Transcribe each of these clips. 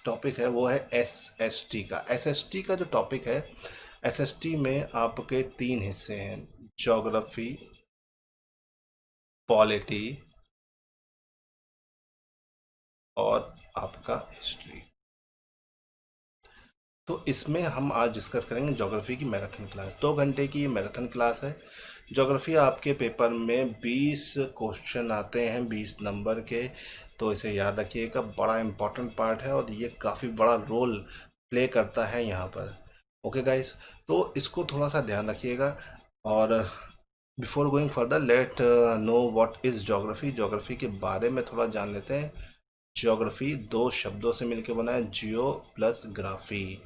Topic है वो है एसएसटी का। एसएसटी का जो टॉपिक है, एसएसटी में आपके 3 हिस्से हैं, ज्योग्राफी, पॉलिटी और आपका हिस्ट्री। तो इसमें हम आज डिस्कस करेंगे ज्योग्राफी की मैराथन क्लास। 2 घंटे की ये मैराथन क्लास है। ज्योग्राफी आपके पेपर में 20 क्वेश्चन आते हैं, 20 नंबर के। तो इसे याद रखिएगा, बड़ा इंपॉर्टेंट पार्ट है और ये काफ़ी बड़ा रोल प्ले करता है यहाँ पर। ओके गाइस, तो इसको थोड़ा सा ध्यान रखिएगा। और before going further, let know what is geography. Geography के बारे में थोड़ा जान लेते हैं। ज्योग्राफी 2 शब्दों से मिलकर बना है, जियो प्लस ग्राफी।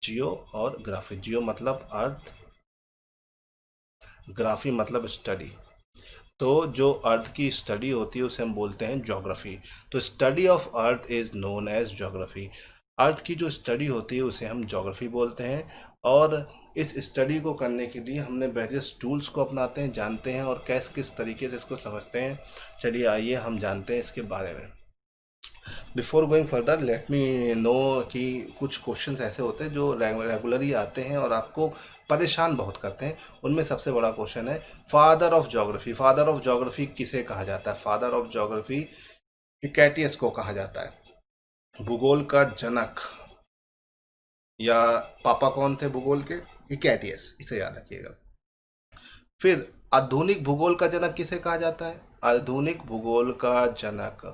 जियो और ग्राफी, जियो मतलब अर्थ, ग्राफी मतलब स्टडी। तो जो अर्थ की स्टडी होती है उसे हम बोलते हैं ज्योग्राफी। तो study of earth is known as geography. Earth की जो स्टडी होती है उसे हम ज्योग्राफी बोलते हैं। और इस स्टडी को करने के लिए हमने वेरियस टूल्स को अपनाते हैं, जानते हैं और किस तरीके से इसको समझते हैं। चलिए आइए हम जानते हैं इसके बारे में। Before going further let me know कि कुछ क्वेश्चंस ऐसे होते हैं जो रेगुलरली आते हैं और आपको परेशान बहुत करते हैं। उनमें सबसे बड़ा क्वेश्चन है father of geography. Father of geography किसे कहा जाता है? फादर ऑफ ज्योग्राफी हिकैटियस को कहा जाता है। भूगोल का जनक, या पापा कौन थे भूगोल के? हिकैटियस, इसे याद रखिएगा। फिर आधुनिक भूगोल का जनक किसे कहा जाता है? आधुनिक भूगोल का जनक,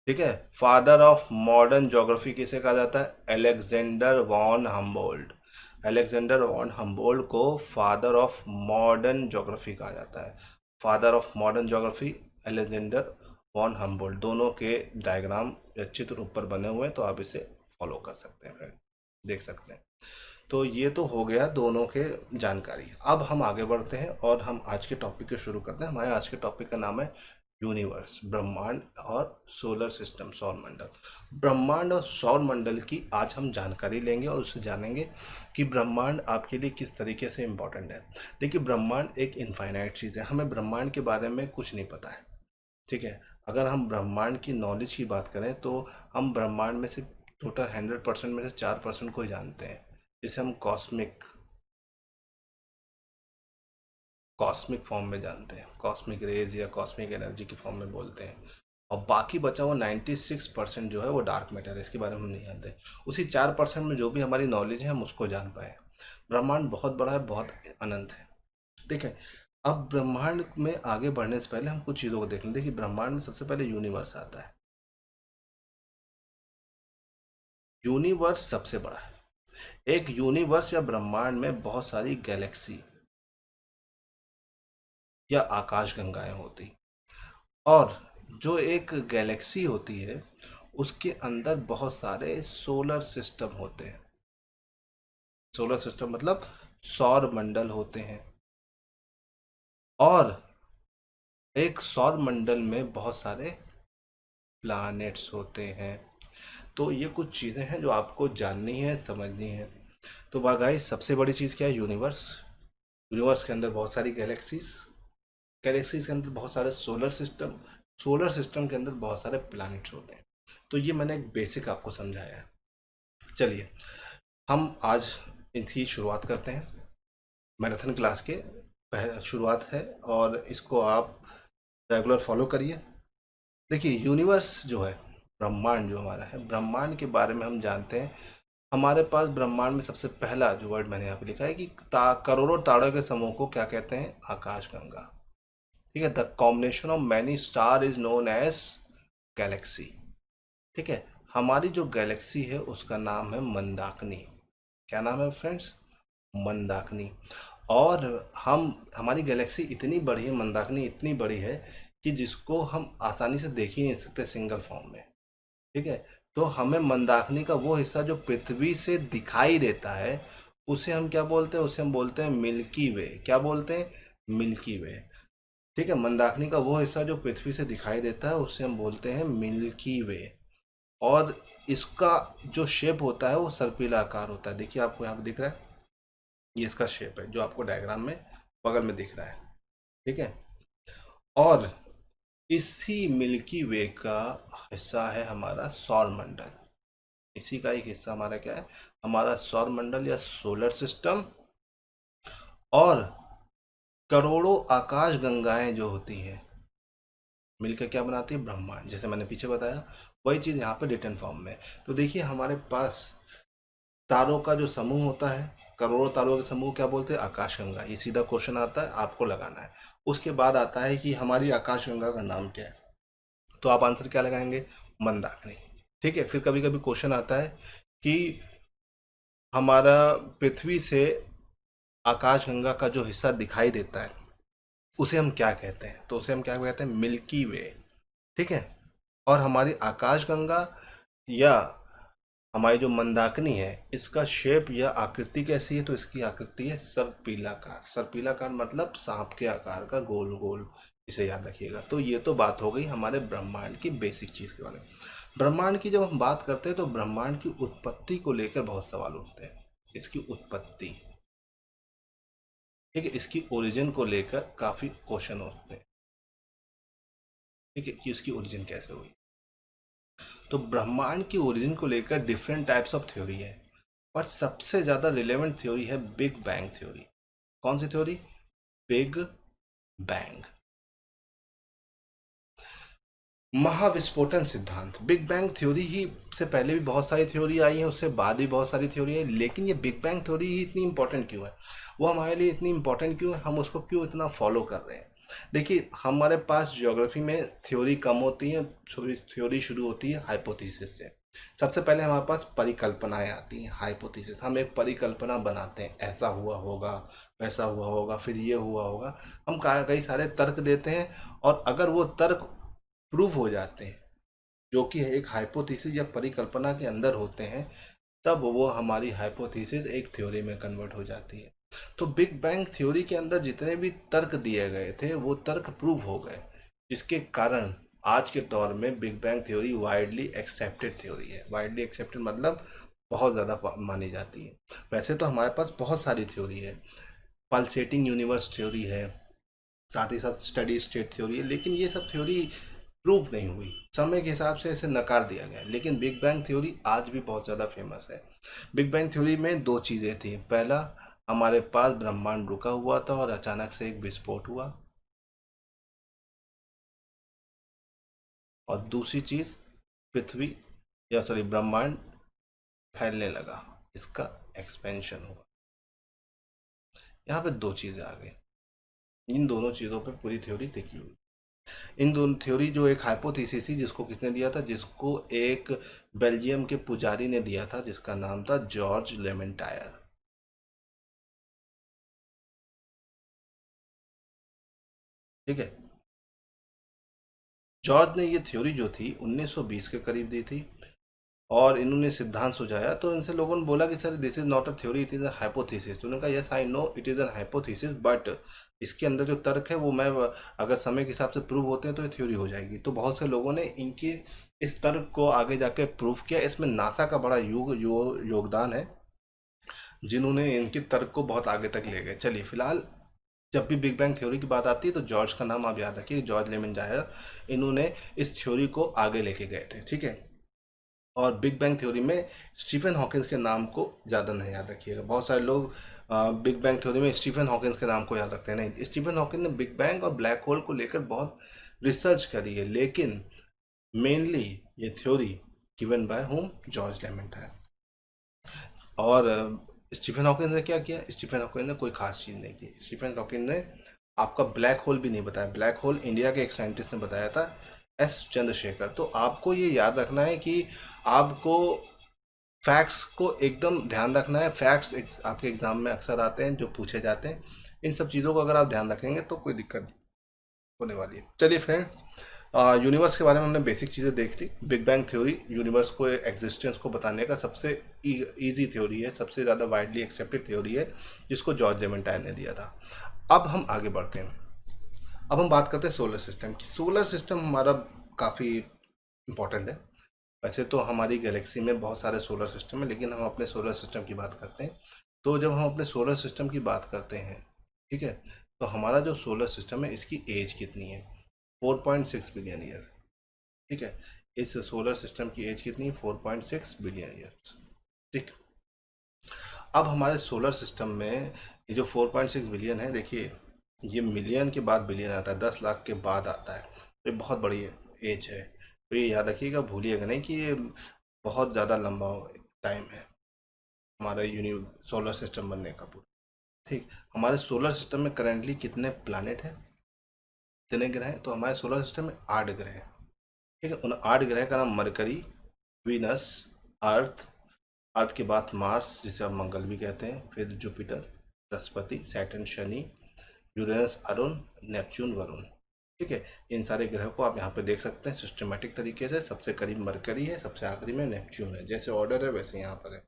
ठीक है। फादर ऑफ मॉडर्न ज्योग्राफी किसे कहा जाता है? Alexander von Humboldt. Alexander von Humboldt को फादर ऑफ मॉडर्न ज्योग्राफी कहा जाता है। Father of modern geography Alexander von Humboldt. दोनों के डायग्राम चित्र ऊपर बने हुए हैं, तो आप इसे फॉलो कर सकते हैं फ्रेंड, देख सकते हैं। तो ये तो हो गया दोनों के जानकारी। अब हम आगे बढ़ते हैं और हम आज के टॉपिक को शुरू करते हैं। हमारे आज के टॉपिक का नाम है यूनिवर्स, ब्रह्मांड और सोलर सिस्टम, सौर मंडल। ब्रह्मांड और सौर मंडल की आज हम जानकारी लेंगे और उससे जानेंगे कि ब्रह्मांड आपके लिए किस तरीके से इम्पोर्टेंट है। देखिए, ब्रह्मांड एक इनफाइनाइट चीज़ है, हमें ब्रह्मांड के बारे में कुछ नहीं पता है, ठीक है। अगर हम ब्रह्मांड की नॉलेज की बात करें तो हम ब्रह्मांड में से टोटल 100% में से 4% को ही जानते हैं, जिसे हम कॉस्मिक फॉर्म में जानते हैं, कॉस्मिक रेज या कॉस्मिक एनर्जी की फॉर्म में बोलते हैं। और बाकी बचा हुआ 96% जो है वो डार्क मैटर है, इसके बारे में हम नहीं जानते। उसी 4% में जो भी हमारी नॉलेज है हम उसको जान पाए। ब्रह्मांड बहुत बड़ा है, बहुत अनंत है, ठीक है। अब ब्रह्मांड में आगे बढ़ने से पहले हम कुछ चीज़ों को देख लें। देखिए, ब्रह्मांड में सबसे पहले यूनिवर्स आता है। यूनिवर्स सबसे बड़ा है। एक यूनिवर्स या ब्रह्मांड में बहुत सारी गैलेक्सी या आकाश गंगाएं होती, और जो एक गैलेक्सी होती है उसके अंदर बहुत सारे सोलर सिस्टम होते हैं। सोलर सिस्टम मतलब सौर मंडल होते हैं। और एक सौर मंडल में बहुत सारे प्लैनेट्स होते हैं। तो ये कुछ चीज़ें हैं जो आपको जाननी है, समझनी है। तो गाइस, सबसे बड़ी चीज़ क्या है? यूनिवर्स। यूनिवर्स के अंदर बहुत सारी गैलेक्सीज, गैलेक्सीज के अंदर बहुत सारे सोलर सिस्टम, सोलर सिस्टम के अंदर बहुत सारे प्लैनेट्स होते हैं। तो ये मैंने एक बेसिक आपको समझाया है। चलिए हम आज इनकी शुरुआत करते हैं। मैराथन क्लास के शुरुआत है और इसको आप रेगुलर फॉलो करिए। देखिए, यूनिवर्स जो है, ब्रह्मांड जो हमारा है, ब्रह्मांड के बारे में हम जानते हैं। हमारे पास ब्रह्मांड में सबसे पहला जो वर्ड मैंने यहाँ पे लिखा है कि करोड़ों तारों के समूह को क्या कहते हैं? आकाशगंगा, ठीक है। The combination of many star is known as galaxy, ठीक है। हमारी जो गैलेक्सी है उसका नाम है मंदाकिनी। क्या नाम है फ्रेंड्स? मंदाकिनी। और हमारी गैलेक्सी इतनी बड़ी है, मंदाकिनी इतनी बड़ी है कि जिसको हम आसानी से देख ही नहीं सकते सिंगल फॉर्म में, ठीक है। तो हमें मंदाकिनी का वो हिस्सा जो पृथ्वी से दिखाई देता है उसे हम क्या बोलते हैं? उसे हम बोलते हैं मिल्की वे। क्या बोलते हैं? मिल्की वे, ठीक है। मंदाकिनी का वो हिस्सा जो पृथ्वी से दिखाई देता है उसे हम बोलते हैं मिल्की वे। और इसका जो शेप होता है वो सर्पिला आकार होता है। देखिए, आपको यहाँ पे दिख रहा है, ये इसका शेप है जो आपको डायग्राम में बगल में दिख रहा है, ठीक है। और इसी मिल्की वे का हिस्सा है हमारा सौर मंडल। इसी का एक हिस्सा हमारा क्या है, हमारा सौर मंडल या सोलर सिस्टम, और करोड़ों आकाश गंगाएं जो होती हैं मिलकर क्या बनाती है, ब्रह्मांड। जैसे मैंने पीछे बताया वही चीज़ यहाँ पे रिटर्न फॉर्म में है। तो देखिए हमारे पास तारों का जो समूह होता है, करोड़ों तारों के समूह क्या बोलते हैं, आकाशगंगा। ये सीधा क्वेश्चन आता है, आपको लगाना है। उसके बाद आता है कि हमारी आकाशगंगा का नाम क्या है, तो आप आंसर क्या लगाएंगे, मंदाकिनी। ठीक है। फिर कभी कभी क्वेश्चन आता है कि हमारा पृथ्वी से आकाशगंगा का जो हिस्सा दिखाई देता है उसे हम क्या कहते हैं, तो उसे हम क्या कहते हैं, मिल्की वे। ठीक है। और हमारी आकाशगंगा या हमारी जो मंदाकिनी है, इसका शेप या आकृति कैसी है, तो इसकी आकृति है सर्पिलाकार। सर्पिलाकार मतलब सांप के आकार का, गोल गोल, इसे याद रखिएगा। तो ये तो बात हो गई हमारे ब्रह्मांड की बेसिक चीज़ के बारे में। ब्रह्मांड की जब हम बात करते हैं तो ब्रह्मांड की उत्पत्ति को लेकर बहुत सवाल उठते हैं। इसकी उत्पत्ति, ठीक है, इसकी ओरिजिन को लेकर काफ़ी क्वेश्चन उठते हैं। ठीक है, कि उसकी ओरिजिन कैसे हुई। तो ब्रह्मांड की ओरिजिन को लेकर डिफरेंट टाइप्स ऑफ थ्योरी है, पर सबसे ज़्यादा रिलेवेंट थ्योरी है बिग बैंग थ्योरी। कौन सी थ्योरी, बिग बैंग, महाविस्फोटन सिद्धांत। बिग बैंग थ्योरी ही से पहले भी बहुत सारी थ्योरी आई हैं, उससे बाद भी बहुत सारी थ्योरी है, लेकिन ये बिग बैंग थ्योरी ही इतनी इंपॉर्टेंट क्यों है, वो हमारे लिए इतनी इंपॉर्टेंट क्यों है, हम उसको क्यों इतना फॉलो कर रहे हैं। देखिए हमारे पास ज्योग्राफी में थ्योरी कम होती है, थ्योरी शुरू होती है हाइपोथेसिस से। सबसे पहले हमारे पास परिकल्पनाएं आती हैं, हाइपोथेसिस। हम एक परिकल्पना बनाते हैं, ऐसा हुआ होगा, वैसा हुआ होगा, फिर ये हुआ होगा। हम कई सारे तर्क देते हैं, और अगर वो तर्क प्रूव हो जाते हैं, जो कि एक हाइपोथेसिस या परिकल्पना के अंदर होते हैं, तब वो हमारी हाइपोथेसिस एक थ्योरी में कन्वर्ट हो जाती है। तो बिग बैंग थ्योरी के अंदर जितने भी तर्क दिए गए थे वो तर्क प्रूव हो गए, जिसके कारण आज के दौर में big bang theory widely accepted theory है। वाइडली एक्सेप्टेड मतलब बहुत ज़्यादा मानी जाती है। वैसे तो हमारे पास बहुत सारी थ्योरी है, पल्सेटिंग यूनिवर्स थ्योरी है, साथ ही साथ स्टडी स्टेट थ्योरी है, लेकिन ये सब थ्योरी प्रूव नहीं हुई, समय के हिसाब से इसे नकार दिया गया। लेकिन बिग बैंग थ्योरी आज भी बहुत ज़्यादा फेमस है। बिग बैंग थ्योरी में दो चीज़ें थी, पहला हमारे पास ब्रह्मांड रुका हुआ था और अचानक से एक विस्फोट हुआ, और दूसरी चीज़ पृथ्वी या सॉरी ब्रह्मांड फैलने लगा, इसका एक्सपेंशन हुआ। यहाँ पे दो चीज़ें आ गई, इन दोनों चीज़ों पे पूरी थ्योरी टिकी हुई। इन दोनों थ्योरी, जो एक हाइपोथेसिस थी जिसको किसने दिया था, जिसको एक बेल्जियम के पुजारी ने दिया था, जिसका नाम था जॉर्ज लेमेंटायर। ठीक है। जॉर्ज ने ये थ्योरी जो थी 1920 के करीब दी थी, और इन्होंने सिद्धांत सुझाया। तो इनसे लोगों ने बोला कि sir this is not a theory, it is a hypothesis. तो उन्होंने कहा yes I know it is an hypothesis, but इसके अंदर जो तर्क है वो मैं अगर समय के हिसाब से प्रूव होते हैं तो ये थ्योरी हो जाएगी। तो बहुत से लोगों ने इनके इस तर्क को आगे जाके प्रूव किया। इसमें नासा का बड़ा योगदान है, जिन्होंने इनके तर्क को बहुत आगे तक ले गए। चलिए फिलहाल जब भी बिग बैंग थ्योरी की बात आती है तो जॉर्ज का नाम आप याद रखिए, जॉर्ज लेमेंजायर। इन्होंने इस थ्योरी को आगे लेके गए थे। ठीक है। और बिग बैंग थ्योरी में स्टीफन हॉकिंस के नाम को ज़्यादा नहीं याद रखिएगा। बहुत सारे लोग बिग बैंग थ्योरी में स्टीफन हॉकिंस के नाम को याद रखते हैं, नहीं, स्टीफन हॉकिंस ने बिग बैंग और ब्लैक होल को लेकर बहुत रिसर्च करी है, लेकिन मेनली ये थ्योरी गिवन बाय होम, जॉर्ज लेमेंटायर। और स्टीफन हॉकिंस ने क्या किया, स्टीफन हॉकिंस ने कोई खास चीज़ नहीं की। स्टीफन हॉकिंस ने आपका ब्लैक होल भी नहीं बताया। ब्लैक होल इंडिया के एक साइंटिस्ट ने बताया था, एस चंद्रशेखर। तो आपको ये याद रखना है कि आपको फैक्ट्स को एकदम ध्यान रखना है। फैक्ट्स आपके एग्जाम में अक्सर आते हैं जो पूछे जाते हैं, इन सब चीज़ों को अगर आप ध्यान रखेंगे तो कोई दिक्कत नहीं होने वाली है। चलिए फ्रेंड, यूनिवर्स के बारे में हमने बेसिक चीज़ें देख ली। बिग बैंग थ्योरी यूनिवर्स को एग्जिस्टेंस को बताने का सबसे इजी थ्योरी है, सबसे ज़्यादा वाइडली एक्सेप्टेड थ्योरी है, जिसको जॉर्ज लेमेंटायर ने दिया था। अब हम आगे बढ़ते हैं। अब हम बात करते हैं सोलर सिस्टम की। सोलर सिस्टम हमारा काफ़ी इम्पोर्टेंट है। वैसे तो हमारी गैलेक्सी में बहुत सारे सोलर सिस्टम है, लेकिन हम अपने सोलर सिस्टम की बात करते हैं। तो जब हम अपने सोलर सिस्टम की बात करते हैं, ठीक है, तो हमारा जो सोलर सिस्टम है इसकी एज कितनी है, 4.6 बिलियन ईयर। ठीक है। इस सोलर सिस्टम की एज कितनी, 4.6 बिलियन ईयर्स। ठीक। अब हमारे सोलर सिस्टम में ये जो 4.6 बिलियन है, देखिए ये मिलियन के बाद बिलियन आता है, 10 लाख के बाद आता है, तो ये बहुत बड़ी एज है। तो ये याद रखिएगा, भूलिएगा नहीं कि ये बहुत ज़्यादा लंबा टाइम है हमारा सोलर सिस्टम बनने का पूरा। ठीक। हमारे सोलर सिस्टम में करेंटली कितने प्लैनेट हैं, कितने ग्रह हैं? तो हमारे सोलर सिस्टम में 8 ग्रह हैं। ठीक है, उन 8 ग्रह का नाम मरकरी, वीनस, अर्थ, अर्थ के बाद मार्स जिसे हम मंगल भी कहते हैं, फिर Jupiter, Brihaspati, Saturn, Shani, Uranus, Arun, Neptune, Varun. ठीक है, इन सारे ग्रह को आप यहाँ पे देख सकते हैं सिस्टमेटिक तरीके से। सबसे करीब मरकरी है, सबसे आखिरी में नेपच्यून है, जैसे ऑर्डर है वैसे यहाँ पर है।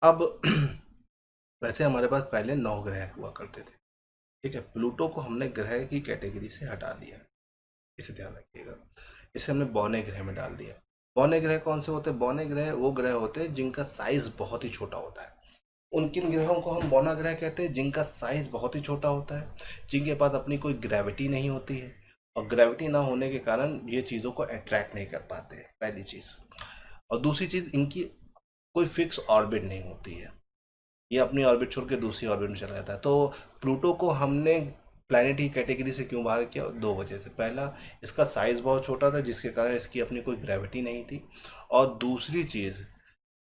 अब वैसे हमारे पास पहले 9 ग्रह हुआ करते थे। ठीक है, प्लूटो को हमने ग्रह की कैटेगरी से हटा दिया, इसे ध्यान रखिएगा। इसे हमने बौने ग्रह में डाल दिया। बौने ग्रह कौन से होते हैं? बौने ग्रह वो ग्रह होते हैं जिनका साइज बहुत ही छोटा होता है। उन किन ग्रहों को हम बौना ग्रह कहते हैं? जिनका साइज बहुत ही छोटा होता है, जिनके पास अपनी कोई ग्रेविटी नहीं होती है, और ग्रेविटी ना होने के कारण ये चीज़ों को अट्रैक्ट नहीं कर पाते हैं, पहली चीज़। और दूसरी चीज़, इनकी कोई फिक्स ऑर्बिट नहीं होती है, ये अपनी ऑर्बिट छोड़ के दूसरी ऑर्बिट में चला जाता है। तो प्लूटो को हमने प्लैनेट की कैटेगरी से क्यों बाहर किया? 2 वजह से। पहला, इसका साइज़ बहुत छोटा था जिसके कारण इसकी अपनी कोई ग्रेविटी नहीं थी, और दूसरी चीज़,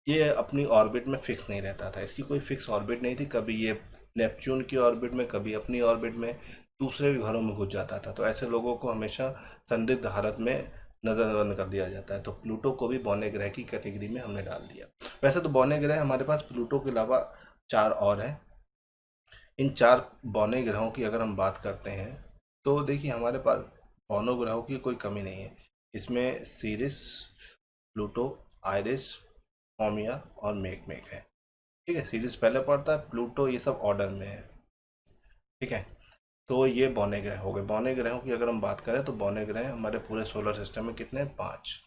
ये अपनी ऑर्बिट में फिक्स नहीं रहता था, इसकी कोई फिक्स ऑर्बिट नहीं थी। कभी ये नेपच्यून की ऑर्बिट में, कभी अपनी ऑर्बिट में, दूसरे भी घरों में घुस जाता था। तो ऐसे लोगों को हमेशा संदिग्ध हालत में नज़रबंद कर दिया जाता है। तो प्लूटो को भी बौने ग्रह की कैटेगरी में हमने डाल दिया। वैसे तो बौने ग्रह हमारे पास प्लूटो के अलावा 4 और हैं। इन 4 बौने ग्रहों की अगर हम बात करते हैं तो देखिए हमारे पास बौनों ग्रहों की कोई कमी नहीं है। इसमें सीरिस, प्लूटो, आइरिस, ओमिया और मेक है। ठीक है, सीरीज पहले पढ़ता है, प्लूटो ये सब ऑर्डर में है। ठीक है, तो ये बौने ग्रह हो गए। बौने ग्रहों की अगर हम बात करें तो बौने ग्रह हमारे पूरे सोलर सिस्टम में कितने हैं? 5।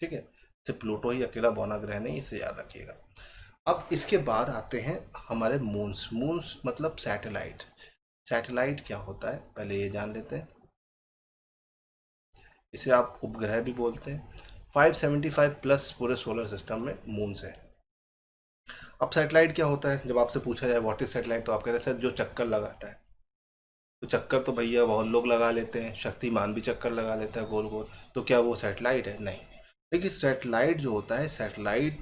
ठीक है, सिर्फ प्लूटो ही अकेला बौना ग्रह नहीं, इसे याद रखिएगा। अब इसके बाद आते हैं हमारे मून्स। मून्स मतलब सैटेलाइट। सैटेलाइट क्या होता है पहले ये जान लेते हैं। इसे आप उपग्रह भी बोलते हैं। 575 प्लस पूरे सोलर सिस्टम में मून्स है। अब सैटेलाइट क्या होता है? जब आपसे पूछा जाए व्हाट इज सैटेलाइट, तो आप कहते हैं सर जो चक्कर लगाता है। तो चक्कर तो भैया बहुत लोग लगा लेते हैं, शक्तिमान भी चक्कर लगा लेता है गोल गोल, तो क्या वो सैटेलाइट है? नहीं। देखिए सैटेलाइट जो होता है, सैटेलाइट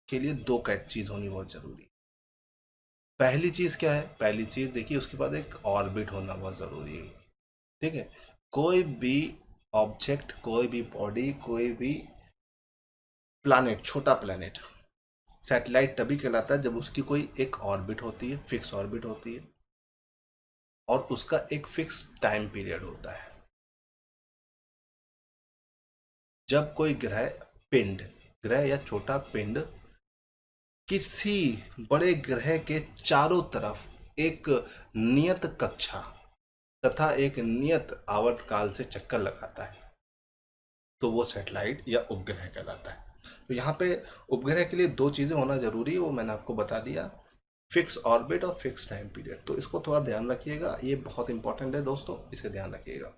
के लिए 2 कैट चीज़ होनी बहुत ज़रूरी है। पहली चीज़ क्या है? पहली चीज़ देखिए उसके बाद एक ऑर्बिट होना बहुत ज़रूरी है। ठीक है, कोई भी ऑब्जेक्ट, कोई भी बॉडी, कोई भी प्लानट, छोटा प्लानट सैटेलाइट तभी कहलाता है जब उसकी कोई एक ऑर्बिट होती है, फिक्स ऑर्बिट होती है, और उसका एक फिक्स टाइम पीरियड होता है। जब कोई ग्रह, पिंड, ग्रह या छोटा पिंड किसी बड़े ग्रह के चारों तरफ एक नियत कक्षा तथा एक नियत आवर्त काल से चक्कर लगाता है, तो वो सैटेलाइट या उपग्रह कहलाता है। तो यहाँ पे उपग्रह के लिए 2 चीज़ें होना जरूरी है, वो मैंने आपको बता दिया, फिक्स ऑर्बिट और फिक्स टाइम पीरियड। तो इसको थोड़ा ध्यान रखिएगा, ये बहुत इंपॉर्टेंट है दोस्तों, इसे ध्यान रखिएगा।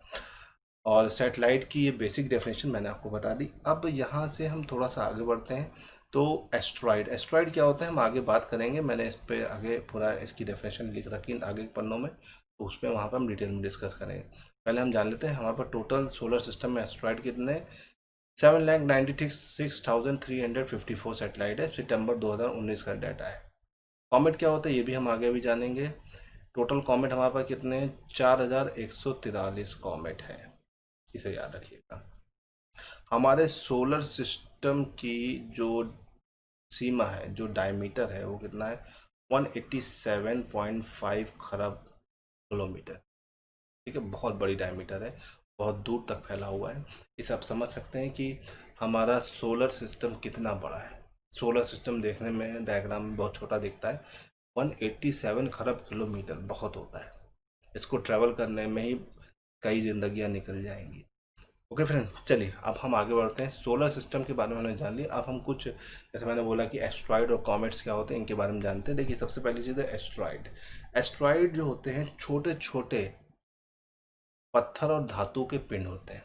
और सैटेलाइट की ये बेसिक डेफिनेशन मैंने आपको बता दी। अब यहाँ से हम थोड़ा सा आगे बढ़ते हैं। तो एस्ट्रॉइड, एस्ट्रॉइड क्या होता है हम आगे बात करेंगे, मैंने इस पर आगे पूरा इसकी डेफिनेशन लिख रखी आगे के पन्नों में, तो उसमें वहाँ पर हम डिटेल में डिस्कस करेंगे। पहले हम जान लेते हैं हमारे पास टोटल सोलर सिस्टम में एस्ट्रॉइड कितने? 7,96,354 सैटेलाइट है। सितंबर 2019 का डाटा है। कॉमेट क्या होता है ये भी हम आगे भी जानेंगे। टोटल कॉमेट हमारे पास कितने हैं? 4,143 कॉमेट है, इसे याद रखिएगा। हमारे सोलर सिस्टम की जो सीमा है, जो डायमीटर है, वो कितना है? 187.5 खरब किलोमीटर। ठीक है, बहुत बड़ी डायमीटर है, बहुत दूर तक फैला हुआ है। इसे आप समझ सकते हैं कि हमारा सोलर सिस्टम कितना बड़ा है। सोलर सिस्टम देखने में डायग्राम में बहुत छोटा दिखता है, 187 खरब किलोमीटर बहुत होता है। इसको ट्रैवल करने में ही कई जिंदगियां निकल जाएंगी। ओके फ्रेंड, चलिए अब हम आगे बढ़ते हैं। सोलर सिस्टम के बारे में हमने जान लिया। अब हम कुछ, जैसे मैंने बोला कि एस्ट्रॉइड और कॉमेट्स क्या होते हैं, इनके बारे में जानते हैं। देखिए सबसे पहली चीज़ है एस्ट्रॉइड। एस्ट्रॉइड जो होते हैं छोटे छोटे पत्थर और धातु के पिंड होते हैं।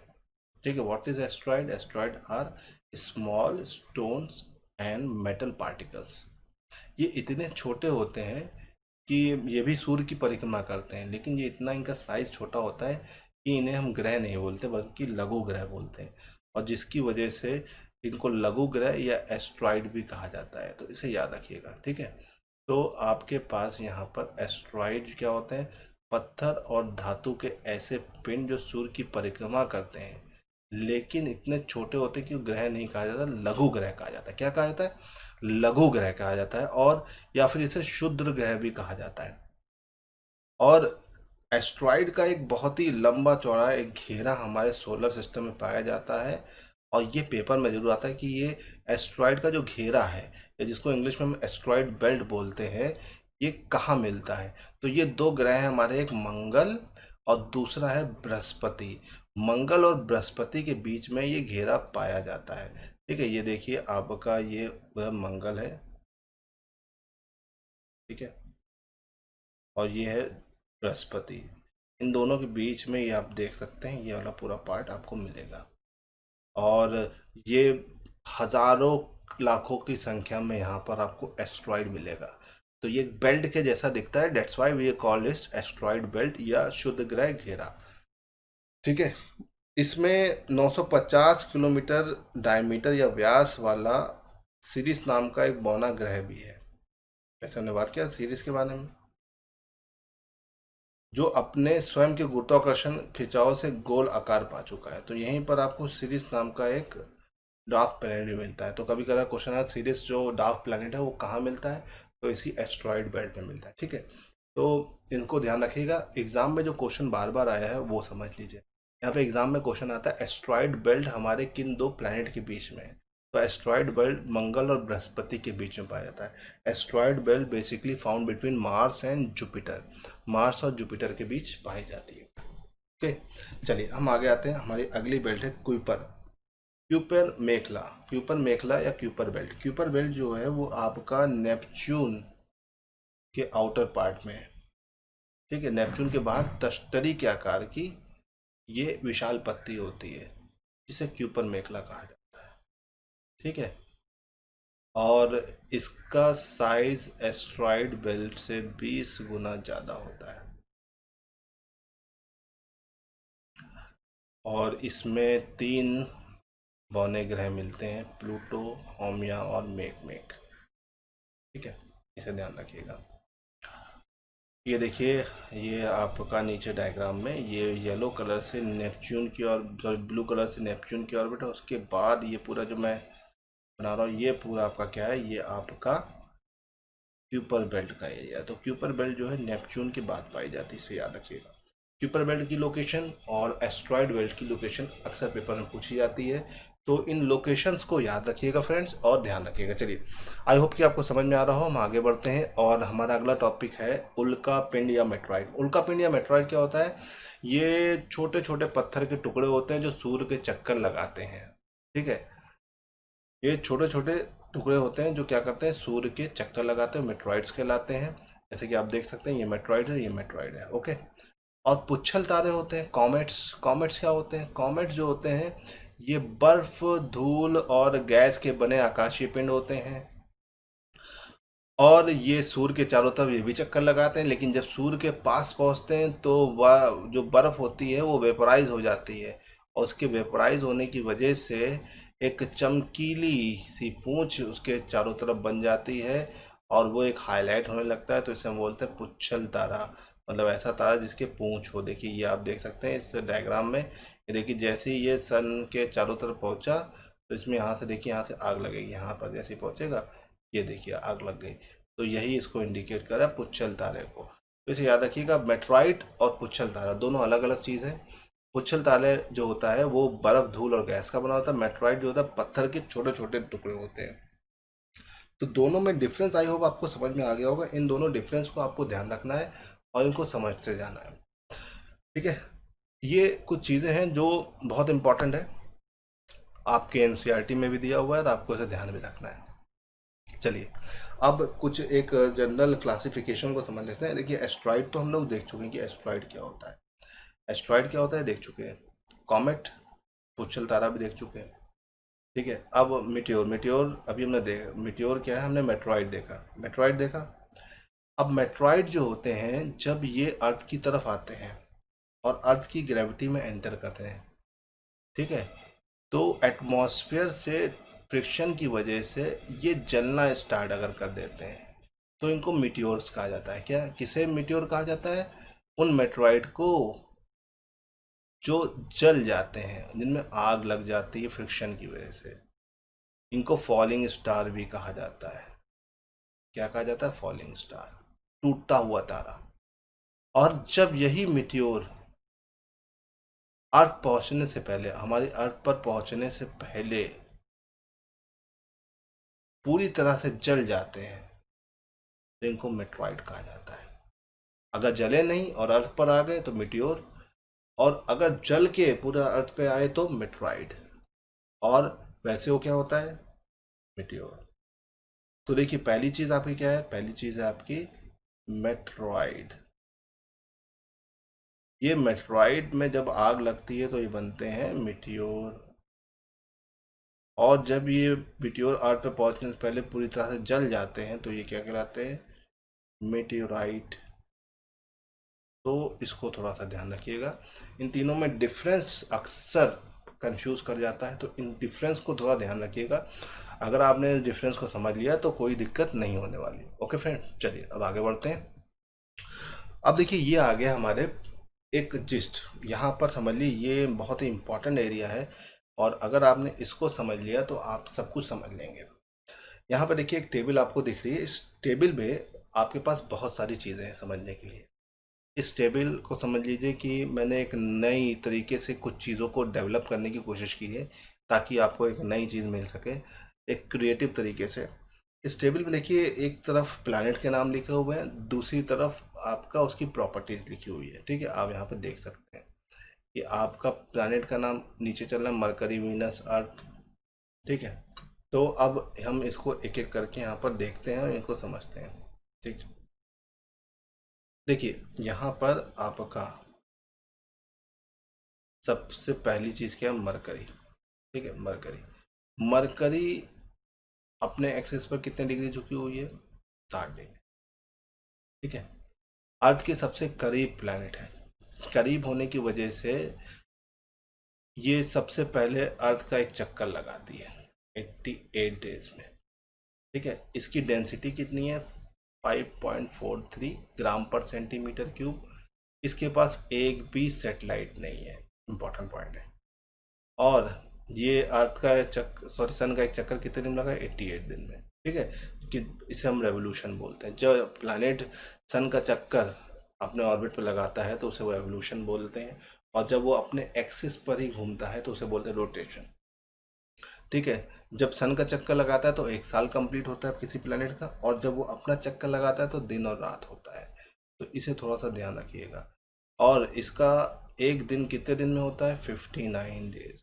ठीक है, what is asteroid? Asteroid are small stones and metal particles. ये इतने छोटे होते हैं कि ये भी सूर्य की परिक्रमा करते हैं, लेकिन ये इतना इनका साइज छोटा होता है कि इन्हें हम ग्रह नहीं बोलते बल्कि लघु ग्रह बोलते हैं, और जिसकी वजह से इनको लघु ग्रह या एस्ट्रॉइड भी कहा जाता है। तो इसे याद रखिएगा, ठीक है। तो आपके पास यहाँ पर एस्ट्रॉइड क्या होते हैं? पत्थर और धातु के ऐसे पिंड जो सूर्य की परिक्रमा करते हैं, लेकिन इतने छोटे होते हैं कि ग्रह नहीं कहा जाता, लघु ग्रह कहा जाता है। क्या कहा जाता है? लघु ग्रह कहा जाता है, और या फिर इसे क्षुद्र ग्रह भी कहा जाता है। और एस्ट्रॉइड का एक बहुत ही लंबा चौड़ा एक घेरा हमारे सोलर सिस्टम में पाया जाता है, और ये पेपर में जरूर आता है कि ये एस्ट्रॉइड का जो घेरा है, या जिसको इंग्लिश में हम एस्ट्रॉइड बेल्ट बोलते हैं, ये कहाँ मिलता है? तो ये दो ग्रह हैं हमारे, एक मंगल और दूसरा है बृहस्पति। मंगल और बृहस्पति के बीच में ये घेरा पाया जाता है, ठीक है। ये देखिए आपका ये वह मंगल है, ठीक है, और ये है बृहस्पति। इन दोनों के बीच में ये आप देख सकते हैं, ये वाला पूरा पार्ट आपको मिलेगा, और ये हजारों लाखों की संख्या में यहाँ पर आपको एस्ट्रॉइड मिलेगा। तो ये बेल्ट के जैसा दिखता है, that's why we call it asteroid belt या शुद्ध ग्रह घेरा, ठीक है। इसमें 950 किलोमीटर डायमीटर या व्यास वाला सीरीज नाम का एक बौना ग्रह भी है। जैसे हमने बात किया सीरीज के बारे में, जो अपने स्वयं के गुरुत्वाकर्षण खिंचाव से गोल आकार पा चुका है। तो यहीं पर आपको सीरीज नाम का एक डार्क प्लैनेट भी मिलता है। तो कभी कभार क्वेश्चन है सीरीज जो डार्क प्लैनेट है वो कहाँ मिलता है? तो इसी एस्ट्रॉइड बेल्ट में मिलता है, ठीक है। तो इनको ध्यान रखिएगा, एग्जाम में जो क्वेश्चन बार बार आया है वो समझ लीजिए। यहाँ पे एग्जाम में क्वेश्चन आता है एस्ट्रॉइड बेल्ट हमारे किन दो प्लैनेट के बीच में है? तो एस्ट्रॉइड बेल्ट मंगल और बृहस्पति के बीच में पाया जाता है। Asteroid belt basically found between Mars and Jupiter, Mars और जुपिटर के बीच पाई जाती है। ओके, चलिए हम आगे आते हैं। हमारी अगली बेल्ट है क्यूपर, क्यूपर मेखला। क्यूपर मेखला या क्यूपर बेल्ट, क्यूपर बेल्ट जो है वो आपका नेपच्यून के आउटर पार्ट में है, ठीक है। नेपच्यून के बाहर तश्तरी के आकार की ये विशाल पत्ती होती है, जिसे क्यूपर मेखला कहा जाता है, ठीक है। और इसका साइज एस्ट्रॉइड बेल्ट से 20 गुना ज़्यादा होता है, और इसमें 3 बौने ग्रह मिलते हैं, प्लूटो, होमिया और मेकमेक, ठीक है। इसे ध्यान रखिएगा। ये देखिए, ये आपका नीचे डायग्राम में ये येलो कलर से नेपच्यून की और सॉरी ब्लू कलर से नेपच्यून की ऑर्बिट है, उसके बाद ये पूरा जो मैं बना रहा हूँ ये पूरा आपका क्या है? ये आपका क्यूपर बेल्ट का एरिया है। तो क्यूपर बेल्ट जो है नेपच्यून के बाद पाई जाती है, इसे याद रखिएगा। क्यूपर बेल्ट की लोकेशन और एस्ट्रॉइड बेल्ट की लोकेशन अक्सर पेपर में पूछी जाती है, तो इन लोकेशंस को याद रखिएगा फ्रेंड्स, और ध्यान रखिएगा। चलिए, आई होप कि आपको समझ में आ रहा हो। हम आगे बढ़ते हैं, और हमारा अगला टॉपिक है उल्का पिंड या मेट्रॉइड। उल्का पिंड या मेट्रॉइड क्या होता है? ये छोटे छोटे पत्थर के टुकड़े होते हैं जो सूर्य के चक्कर लगाते हैं, ठीक है। ये छोटे छोटे टुकड़े होते हैं जो क्या करते हैं? सूर्य के चक्कर लगाते हैं, मेट्रॉइड्स कहलाते हैं। जैसे कि आप देख सकते हैं ये मेट्रॉइड है, ये मेट्रॉइड है, ओके। और पुच्छल तारे होते हैं, कॉमेट्स। कॉमेट्स क्या होते हैं? कॉमेट्स जो होते हैं ये बर्फ, धूल और गैस के बने आकाशीय पिंड होते हैं, और ये सूर्य के चारों तरफ ये भी चक्कर लगाते हैं, लेकिन जब सूर्य के पास पहुंचते हैं तो वह जो बर्फ होती है वो वेपराइज हो जाती है, और उसके वेपराइज होने की वजह से एक चमकीली सी पूंछ उसके चारों तरफ बन जाती है, और वो एक हाईलाइट होने लगता है। तो इसे हम बोलते हैं पुच्छल तारा, मतलब ऐसा तारा जिसके पूंछ हो। देखिए ये आप देख सकते हैं इस डायग्राम में, ये देखिए जैसे ही ये सन के चारों तरफ पहुंचा तो इसमें यहाँ से देखिए यहाँ से आग लगेगी, यहाँ पर जैसे ही पहुंचेगा ये देखिए आग लग गई। तो यही इसको इंडिकेट कर रहा है पुच्छल तारे को। तो इसे याद रखिएगा, मेट्रॉइड और पुच्छल तारा दोनों अलग अलग चीज़ है। पुच्छल तारे जो होता है वो बर्फ, धूल और गैस का बना होता है। मेट्रॉइड जो होता है पत्थर के छोटे छोटे टुकड़े होते हैं। तो दोनों में डिफरेंस आई होगा आपको समझ में आ गया होगा। इन दोनों डिफरेंस को आपको ध्यान रखना है और इनको समझते जाना है, ठीक है। ये कुछ चीज़ें हैं जो बहुत इंपॉर्टेंट है, आपके एनसीईआरटी में भी दिया हुआ है, तो आपको इसे ध्यान में रखना है। चलिए अब कुछ एक जनरल क्लासिफिकेशन को समझ लेते हैं। देखिए एस्ट्रॉइड तो हम लोग देख चुके हैं कि एस्ट्रॉइड क्या होता है। एस्ट्रॉइड क्या होता है देख चुके हैं। कॉमेट, पुच्छल तारा भी देख चुके हैं। ठीक है, अब मिट्योर, मिट्योर अभी हमने मिट्योर क्या है, हमने मेट्रॉइड देखा, मेट्रॉइड देखा। अब मेट्रॉइड जो होते हैं जब ये अर्थ की तरफ आते हैं और अर्थ की ग्रेविटी में एंटर करते हैं, ठीक है, तो एटमॉस्फेयर से फ्रिक्शन की वजह से ये जलना स्टार्ट अगर कर देते हैं तो इनको मिट्योर्स कहा जाता है। क्या, किसे मिट्योर कहा जाता है? उन मेट्रॉइड को जो जल जाते हैं, जिनमें आग लग जाती है फ्रिक्शन की वजह से। इनको फॉलिंग स्टार भी कहा जाता है। क्या कहा जाता है? फॉलिंग स्टार, टूटता हुआ तारा। और जब यही मिट्योर अर्थ पहुंचने से पहले, हमारी अर्थ पर पहुंचने से पहले पूरी तरह से जल जाते हैं तो इनको मेट्रॉइड कहा जाता है। अगर जले नहीं और अर्थ पर आ गए तो मिट्योर, और अगर जल के पूरा अर्थ पे आए तो मेट्रॉइड, और वैसे वो क्या होता है? मिट्योर। तो देखिए पहली चीज आपकी क्या है? पहली चीज है आपकी मेट्रॉइड। ये मेट्रॉइड में जब आग लगती है तो ये बनते हैं मिट्योर, और जब ये मिट्योर अर्थ पे पहुंचने से पहले पूरी तरह से जल जाते हैं तो ये क्या कहलाते हैं? मेटेओराइट। तो इसको थोड़ा सा ध्यान रखिएगा, इन तीनों में डिफरेंस अक्सर कंफ्यूज कर जाता है, तो इन डिफरेंस को थोड़ा ध्यान रखिएगा। अगर आपने इस डिफरेंस को समझ लिया तो कोई दिक्कत नहीं होने वाली। ओके फ्रेंड, चलिए अब आगे बढ़ते हैं। अब देखिए ये आ गया हमारे एक जिस्ट, यहाँ पर समझ लीजिए ये बहुत ही इंपॉर्टेंट एरिया है, और अगर आपने इसको समझ लिया तो आप सब कुछ समझ लेंगे। यहाँ पर देखिए एक टेबल आपको दिख रही है, इस टेबल में आपके पास बहुत सारी चीज़ें हैं समझने के लिए। इस टेबल को समझ लीजिए कि मैंने एक नई तरीके से कुछ चीज़ों को डेवलप करने की कोशिश की है ताकि आपको एक नई चीज़ मिल सके एक क्रिएटिव तरीके से। इस टेबल में देखिए एक तरफ प्लैनेट के नाम लिखे हुए हैं, दूसरी तरफ आपका उसकी प्रॉपर्टीज़ लिखी हुई है। ठीक है, आप यहाँ पर देख सकते हैं कि आपका प्लैनेट का नाम नीचे चल रहा है मरकरी, वीनस, अर्थ। ठीक है, तो अब हम इसको एक एक करके यहाँ पर देखते हैं और इनको समझते हैं। ठीक, देखिए यहाँ पर आपका सबसे पहली चीज़ क्या है? मरकरी। ठीक है, मरकरी, मरकरी अपने एक्सिस पर कितने डिग्री झुकी हुई है? 60 डिग्री। ठीक है, अर्थ के सबसे करीब प्लैनेट है, करीब होने की वजह से ये सबसे पहले अर्थ का एक चक्कर लगाती है 88 डेज में। ठीक है, इसकी डेंसिटी कितनी है? 5.43 ग्राम पर सेंटीमीटर क्यूब। इसके पास एक भी सैटेलाइट नहीं है, इंपॉर्टेंट पॉइंट है। और ये अर्थ का चक्कर, सॉरी सन का एक चक्कर कितने दिन लगा? 88 दिन में। ठीक है, कि इसे हम रेवोल्यूशन बोलते हैं। जब प्लैनेट सन का चक्कर अपने ऑर्बिट पर लगाता है तो उसे वो रेवोल्यूशन बोलते हैं, और जब वो अपने एक्सिस पर ही घूमता है तो उसे बोलते हैं रोटेशन। ठीक है, जब सन का चक्कर लगाता है तो एक साल कंप्लीट होता है किसी प्लैनेट का, और जब वो अपना चक्कर लगाता है तो दिन और रात होता है। तो इसे थोड़ा सा ध्यान रखिएगा। और इसका एक दिन कितने दिन में होता है? 59 डेज।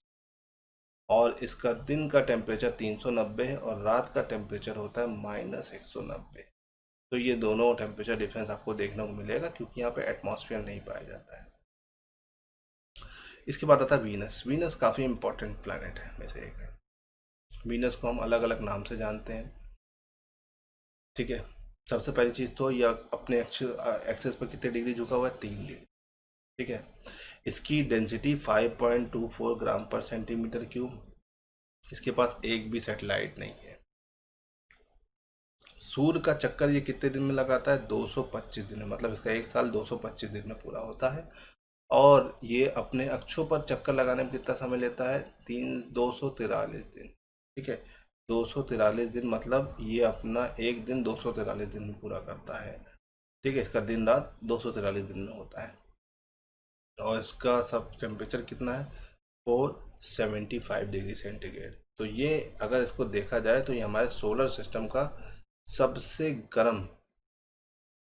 और इसका दिन का टेम्परेचर 390 है और रात का टेम्परेचर होता है -190। तो ये दोनों टेम्परेचर डिफरेंस आपको देखने को मिलेगा क्योंकि यहाँ पे एटमॉस्फेयर नहीं पाया जाता है। इसके बाद आता है वीनस। वीनस काफ़ी इंपॉर्टेंट प्लैनेट है में से एक है। वीनस को हम अलग अलग नाम से जानते हैं। ठीक है, सबसे पहली चीज़ तो यह अपने एक्सेस पर कितने डिग्री झुका हुआ है? 3 डिग्री। ठीक है, इसकी डेंसिटी 5.24 ग्राम पर सेंटीमीटर क्यूब। इसके पास एक भी सैटेलाइट नहीं है। सूर्य का चक्कर ये कितने दिन में लगाता है? 225 दिन में, मतलब इसका एक साल 225 दिन में पूरा होता है। और ये अपने अक्षों पर चक्कर लगाने में कितना समय लेता है? 243 दिन। ठीक है, 243 दिन, मतलब ये अपना एक दिन 243 दिन में पूरा करता है। ठीक है, इसका दिन रात 243 दिन में होता है। और इसका सब टेम्परेचर कितना है? 475 डिग्री सेंटीग्रेड। तो ये अगर इसको देखा जाए तो ये हमारे सोलर सिस्टम का सबसे गर्म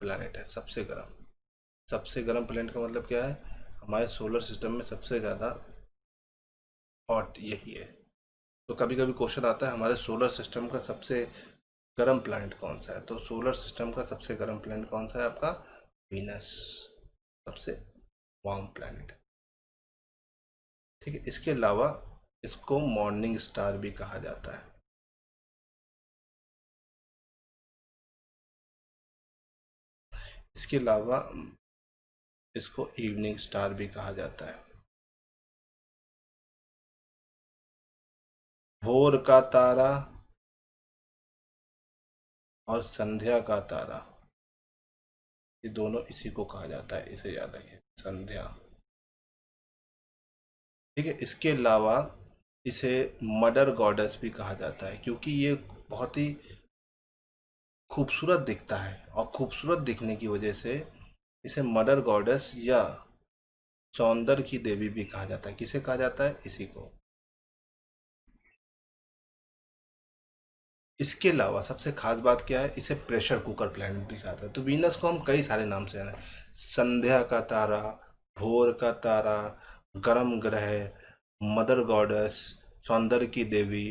प्लैनेट है, सबसे गर्म। सबसे गर्म प्लैनेट का मतलब क्या है? हमारे सोलर सिस्टम में सबसे ज़्यादा हॉट यही है। तो कभी कभी क्वेश्चन आता है हमारे सोलर सिस्टम का सबसे गर्म प्लैनेट कौन सा है? तो सोलर सिस्टम का सबसे गर्म प्लैनेट कौन सा है? आपका वीनस, सबसे वार्म प्लैनेट। ठीक है, इसके अलावा इसको मॉर्निंग स्टार भी कहा जाता है। इसके अलावा इसको इवनिंग स्टार भी कहा जाता है। भोर का तारा और संध्या का तारा, ये दोनों इसी को कहा जाता है, इसे याद रखिए, संध्या। ठीक है, इसके अलावा इसे मदर गॉडेस भी कहा जाता है, क्योंकि ये बहुत ही खूबसूरत दिखता है, और खूबसूरत दिखने की वजह से इसे मदर गॉडेस या सौंदर्य की देवी भी कहा जाता है। किसे कहा जाता है? इसी को। इसके अलावा सबसे खास बात क्या है, इसे प्रेशर कुकर प्लैनेट भी कहा जाता है। तो वीनस को हम कई सारे नाम से जाना है, संध्या का तारा, भोर का तारा, गर्म ग्रह, मदर गॉडेस, सौंदर्य की देवी,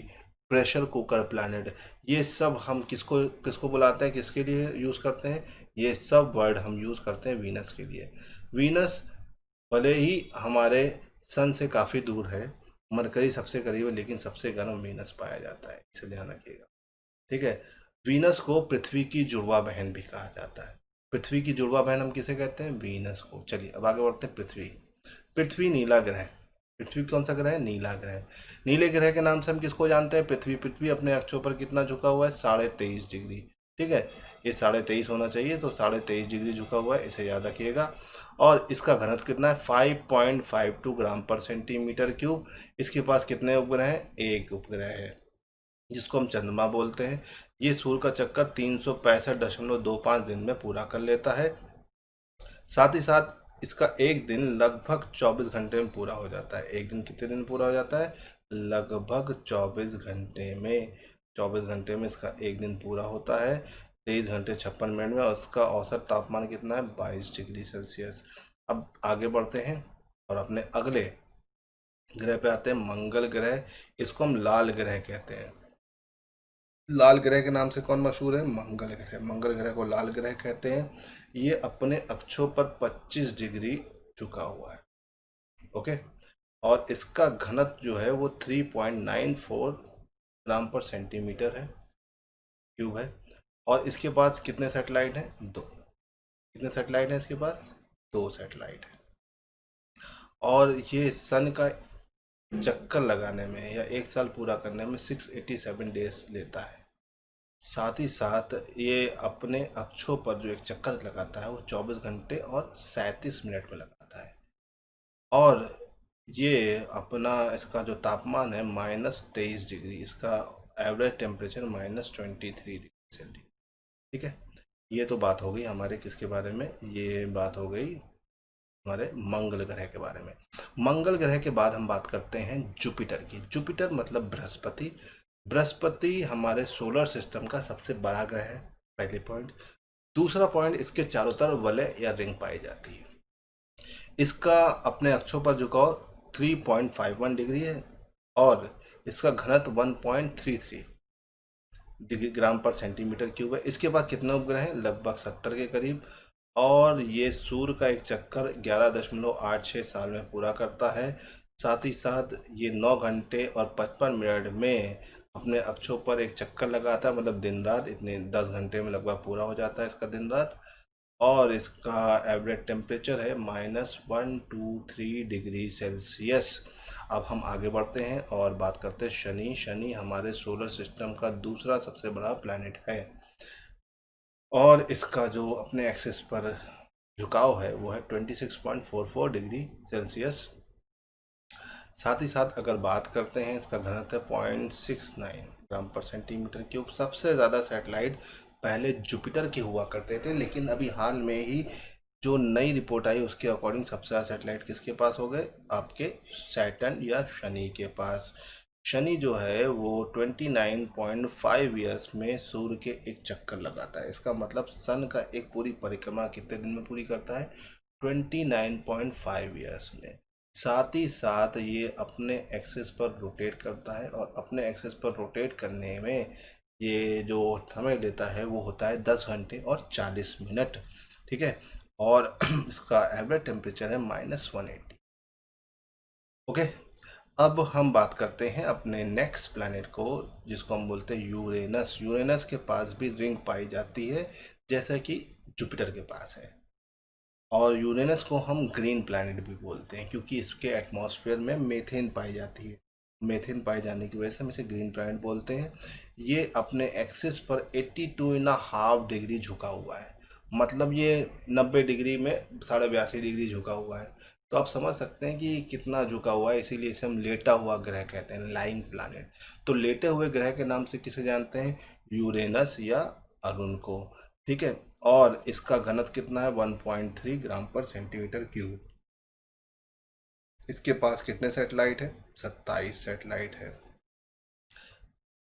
प्रेशर कुकर प्लैनेट। ये सब हम किसको किसको बुलाते हैं, किसके लिए यूज़ करते हैं? ये सब वर्ड हम यूज़ करते हैं वीनस के लिए। वीनस भले ही हमारे सन से काफ़ी दूर है, मरकरी सबसे करीब है, लेकिन सबसे गर्म वीनस पाया जाता है, इसे ध्यान रखिएगा। ठीक है, वीनस को पृथ्वी की जुड़वा बहन भी कहा जाता है। पृथ्वी की जुड़वा बहन हम किसे कहते हैं? वीनस को। चलिए अब आगे बढ़ते हैं। पृथ्वी। पृथ्वी नीला ग्रह। पृथ्वी कौन सा ग्रह है? नीला ग्रह। नीले ग्रह के नाम से हम किसको जानते हैं? पृथ्वी। पृथ्वी अपने अक्षों पर कितना झुका हुआ है? 23.5 डिग्री। ठीक है, ये 23.5 होना चाहिए, तो 23.5 डिग्री झुका हुआ है, इसे याद रखिएगा। और इसका घनत्व कितना है? 5.52 ग्राम पर सेंटीमीटर क्यूब। इसके पास कितने उपग्रह हैं? एक उपग्रह है, जिसको हम चंद्रमा बोलते हैं। ये सूर्य का चक्कर 365.25 दिन में पूरा कर लेता है। साथ ही साथ इसका एक दिन लगभग 24 घंटे में पूरा हो जाता है। एक दिन कितने दिन पूरा हो जाता है? लगभग 24 घंटे में। 24 घंटे में इसका एक दिन पूरा होता है, 23 घंटे 56 मिनट में। और उसका औसत तापमान कितना है? 22 डिग्री सेल्सियस। अब आगे बढ़ते हैं और अपने अगले ग्रह पे आते हैं, मंगल ग्रह। इसको हम लाल ग्रह कहते हैं। लाल ग्रह के नाम से कौन मशहूर है? मंगल ग्रह। मंगल ग्रह को लाल ग्रह कहते हैं। ये अपने अक्षों पर 25 डिग्री झुका हुआ है। ओके, और इसका घनत्व जो है वो 3.94 ग्राम पर सेंटीमीटर है क्यूब है। और इसके पास कितने सैटेलाइट हैं? दो। कितने सैटेलाइट हैं इसके पास? दो सैटेलाइट है। और ये सन का चक्कर लगाने में या एक साल पूरा करने में 687 डेज लेता है। साथ ही साथ ये अपने अक्षों पर जो एक चक्कर लगाता है वो 24 घंटे और 37 मिनट में लगाता है। और ये अपना इसका जो तापमान है -23 डिग्री, इसका एवरेज टेम्परेचर -23 डिग्री सेल्सियस। ठीक है, ये तो बात हो गई हमारे किसके बारे में? ये बात हो गई हमारे मंगल ग्रह के बारे में। मंगल ग्रह के बाद हम बात करते हैं जुपिटर की। जुपिटर मतलब बृहस्पति। बृहस्पति हमारे सोलर सिस्टम का सबसे बड़ा ग्रह है, पहले पॉइंट। दूसरा पॉइंट, इसके चारों तरफ वलय या रिंग पाई जाती है। इसका अपने अक्षों पर झुकाव 3.51 डिग्री है, और इसका घनत्व 1.33 डिग्री ग्राम पर सेंटीमीटर क्यूब है। इसके बाद कितने उपग्रह हैं? लगभग 70 के करीब। और ये सूर्य का एक चक्कर 11.86 साल में पूरा करता है। साथ ही साथ ये 9 घंटे और 55 मिनट में अपने अक्षों पर एक चक्कर लगाता है, मतलब दिन रात इतने 10 घंटे में लगभग पूरा हो जाता है इसका दिन रात। और इसका एवरेज टेम्परेचर है -123 डिग्री सेल्सियस। अब हम आगे बढ़ते हैं और बात करते हैं शनि। शनि हमारे सोलर सिस्टम का दूसरा सबसे बड़ा प्लैनेट है, और इसका जो अपने एक्सिस पर झुकाव है वो है 26.44 डिग्री सेल्सियस। साथ ही साथ अगर बात करते हैं, इसका घनत्व है 0.69 ग्राम पर सेंटीमीटर क्यूब। सबसे ज़्यादा सैटेलाइट पहले जुपिटर के हुआ करते थे, लेकिन अभी हाल में ही जो नई रिपोर्ट आई उसके अकॉर्डिंग सबसे ज़्यादा सैटेलाइट किसके पास हो गए? आपके सैटर्न या शनि के पास। शनि जो है वो 29.5 ईयर्स में सूर्य के एक चक्कर लगाता है। इसका मतलब सन का एक पूरी परिक्रमा कितने दिन में पूरी करता है? 29.5 ईयर्स में। साथ ही साथ ये अपने एक्सिस पर रोटेट करता है, और अपने एक्सिस पर रोटेट करने में ये जो समय लेता है वो होता है 10 घंटे और 40 मिनट। ठीक है, और इसका एवरेज टेम्परेचर है -180। ओके, अब हम बात करते हैं अपने नेक्स्ट प्लैनेट को, जिसको हम बोलते हैं यूरेनस। यूरेनस के पास भी रिंग पाई जाती है जैसा कि जुपिटर के पास है। और यूरेनस को हम ग्रीन प्लैनेट भी बोलते हैं क्योंकि इसके एटमॉस्फेयर में मीथेन पाई जाती है। मीथेन पाए जाने की वजह से हम इसे ग्रीन प्लैनेट बोलते हैं। ये अपने एक्सिस पर 82.5 डिग्री झुका हुआ है, मतलब ये 90 डिग्री में 82.5 डिग्री झुका हुआ है। तो आप समझ सकते हैं कि कितना झुका हुआ है, इसीलिए इसे हम लेटा हुआ ग्रह कहते हैं, लाइंग प्लैनेट। तो लेटे हुए ग्रह के नाम से किसे जानते हैं? यूरेनस या अरुण को। ठीक है। और इसका घनत्व कितना है? 1.3 ग्राम पर सेंटीमीटर क्यूब। इसके पास कितने सैटेलाइट है? 27 सैटेलाइट है।